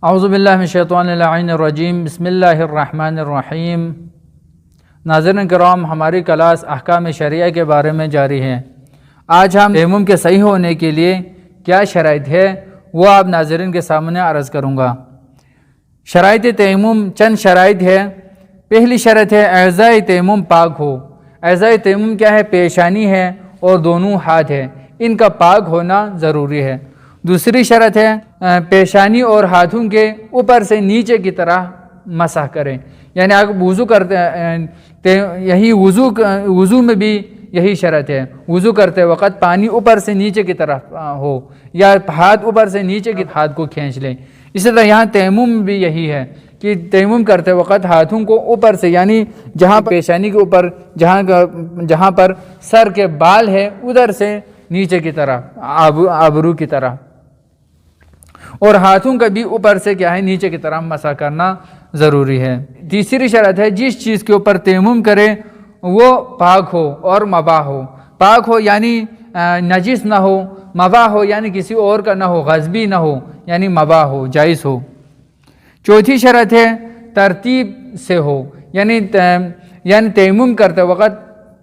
اعوذ باللہ من الشیطان اللعین الرجیم، بسم اللہ الرحمن الرحیم۔ ناظرین کرام، ہماری کلاس احکام شرعیہ کے بارے میں جاری ہے۔ آج ہم تیمم کے صحیح ہونے کے لیے کیا شرائط ہے وہ آپ ناظرین کے سامنے عرض کروں گا۔ شرائط تیمم چند شرائط ہے۔ پہلی شرط ہے اعضائے تیمم پاک ہو۔ اعضائے تیمم کیا ہے؟ پیشانی ہے اور دونوں ہاتھ ہے، ان کا پاک ہونا ضروری ہے۔ دوسری شرط ہے پیشانی اور ہاتھوں کے اوپر سے نیچے کی طرح مسح کریں، یعنی آپ وضو کرتے یہی وضو میں بھی یہی شرط ہے، وضو کرتے وقت پانی اوپر سے نیچے کی طرف ہو یا ہاتھ اوپر سے نیچے کی ہاتھ کو کھینچ لیں۔ اسی طرح یہاں تیمم بھی یہی ہے کہ تیمم کرتے وقت ہاتھوں کو اوپر سے، یعنی جہاں پیشانی کے اوپر جہاں پر سر کے بال ہے ادھر سے نیچے کی طرح، ابرو کی طرح، اور ہاتھوں کا بھی اوپر سے کیا ہے نیچے کی طرح مسح کرنا ضروری ہے۔ تیسری شرط ہے جس چیز کے اوپر تیمم کرے وہ پاک ہو اور مباح ہو۔ پاک ہو یعنی نجس نہ ہو، مباح ہو یعنی کسی اور کا نہ ہو، غصبی نہ ہو، یعنی مباح ہو، جائز ہو۔ چوتھی شرط ہے ترتیب سے ہو، یعنی تیمم کرتے وقت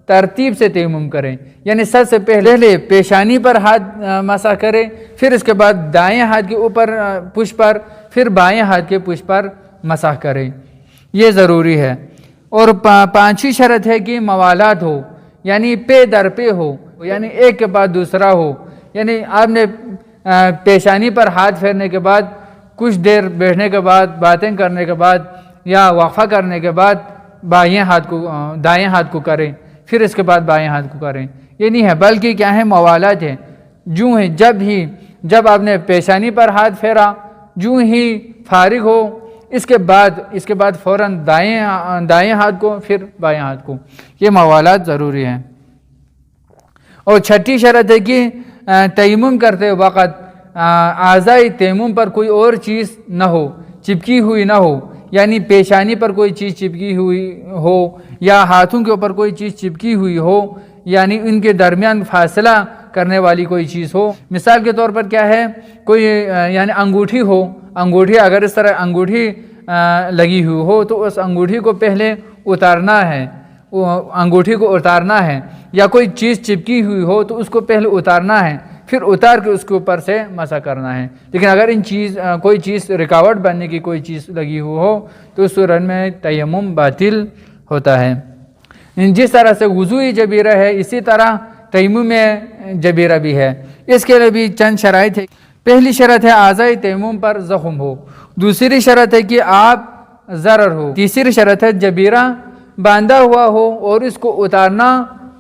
ترتیب سے تیمم کریں، یعنی سب سے پہلے پیشانی پر ہاتھ مسح کرے، پھر اس کے بعد دائیں ہاتھ کے اوپر پشت پر، پھر بائیں ہاتھ کے پشت پر مسح کرے، یہ ضروری ہے۔ اور پانچویں شرط ہے کہ موالات ہو، یعنی پے در پے ہو، یعنی ایک کے بعد دوسرا ہو، یعنی آپ نے پیشانی پر ہاتھ پھیرنے کے بعد کچھ دیر بیٹھنے کے بعد، باتیں کرنے کے بعد یا وقفہ کرنے کے بعد دائیں ہاتھ کو کریں، پھر اس کے بعد بائیں ہاتھ کو کریں، یہ نہیں ہے، بلکہ کیا ہے موالات ہے۔ جب آپ نے پیشانی پر ہاتھ پھیرا، جوں ہی فارغ ہو، اس کے بعد فوراً دائیں ہاتھ کو، پھر بائیں ہاتھ کو، یہ موالات ضروری ہیں۔ اور چھٹی شرط ہے کہ تیمم کرتے وقت اعضائے تیمم پر کوئی اور چیز نہ ہو، چپکی ہوئی نہ ہو، یعنی پیشانی پر کوئی چیز چپکی ہوئی ہو یا ہاتھوں کے اوپر کوئی چیز چپکی ہوئی ہو، یعنی ان کے درمیان فاصلہ کرنے والی کوئی چیز ہو۔ مثال کے طور پر کیا ہے، کوئی یعنی انگوٹھی ہو، اگر اس طرح انگوٹھی لگی ہوئی ہو تو اس انگوٹھی کو پہلے اتارنا ہے، یا کوئی چیز چپکی ہوئی ہو تو اس کو پہلے اتارنا ہے، پھر اتار کے اس کے اوپر سے مسح کرنا ہے۔ لیکن اگر کوئی چیز رکاوٹ بننے کی کوئی چیز لگی ہوئی ہو تو اس صورت میں تیمم باطل ہوتا ہے۔ جس طرح سے وضوئی جبیرہ ہے اسی طرح تیمم میں جبیرہ بھی ہے۔ اس کے لیے بھی چند شرائط ہے۔ پہلی شرط ہے اعضائے تیمم پر زخم ہو۔ دوسری شرط ہے کہ آپ ضرر ہو۔ تیسری شرط ہے جبیرہ باندھا ہوا ہو اور اس کو اتارنا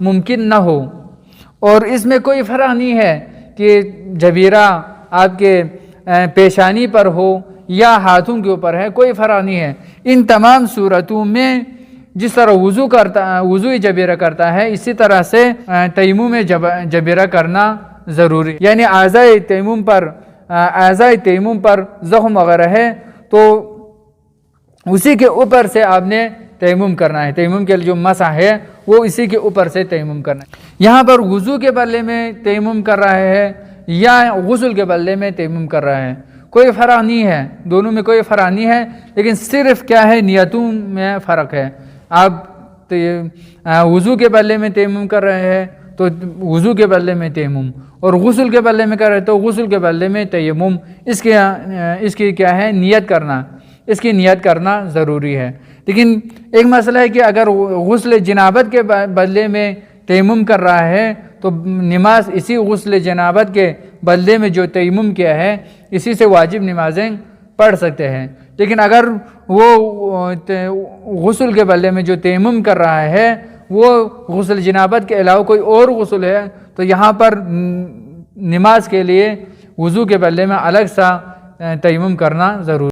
ممکن نہ ہو، اور اس میں کوئی فرق نہیں ہے کہ جبیرہ آپ کے پیشانی پر ہو یا ہاتھوں کے اوپر ہے، کوئی فرق نہیں ہے۔ ان تمام صورتوں میں جس طرح وضوئی جبیرہ کرتا ہے اسی طرح سے تیمم میں جبیرہ کرنا ضروری، یعنی اعضائے تیمم پر زخم وغیرہ ہے تو اسی کے اوپر سے آپ نے تیمم کرنا ہے۔ تیمم کے لیے جو مسح ہے وہ اسی کے اوپر سے تیمم کرنا ہے۔ یہاں پر وضو کے بدلے میں تیمم کر رہا ہے یا غسل کے بدلے میں تیمم کر رہا ہے، کوئی فرق نہیں ہے، دونوں میں کوئی فرق نہیں ہے، لیکن صرف کیا ہے نیتوں میں فرق ہے۔ آپ وضو کے بدلے میں تیمم کر رہے ہیں تو وضو کے بدلے میں تیمم، اور غسل کے بدلے میں کر رہے تو غسل کے بدلے میں تیمم۔ اس کی کیا ہے اس کی نیت کرنا ضروری ہے۔ لیکن ایک مسئلہ ہے کہ اگر غسل جنابت کے بدلے میں تیمم کر رہا ہے تو نماز اسی غسل جنابت کے بدلے میں جو تیمم کیا ہے اسی سے واجب نمازیں پڑھ سکتے ہیں۔ لیکن اگر وہ غسل کے بدلے میں جو تیمم کر رہا ہے وہ غسل جنابت کے علاوہ کوئی اور غسل ہے تو یہاں پر نماز کے لیے وضو کے بدلے میں الگ سا تیمم کرنا ضروری ہے۔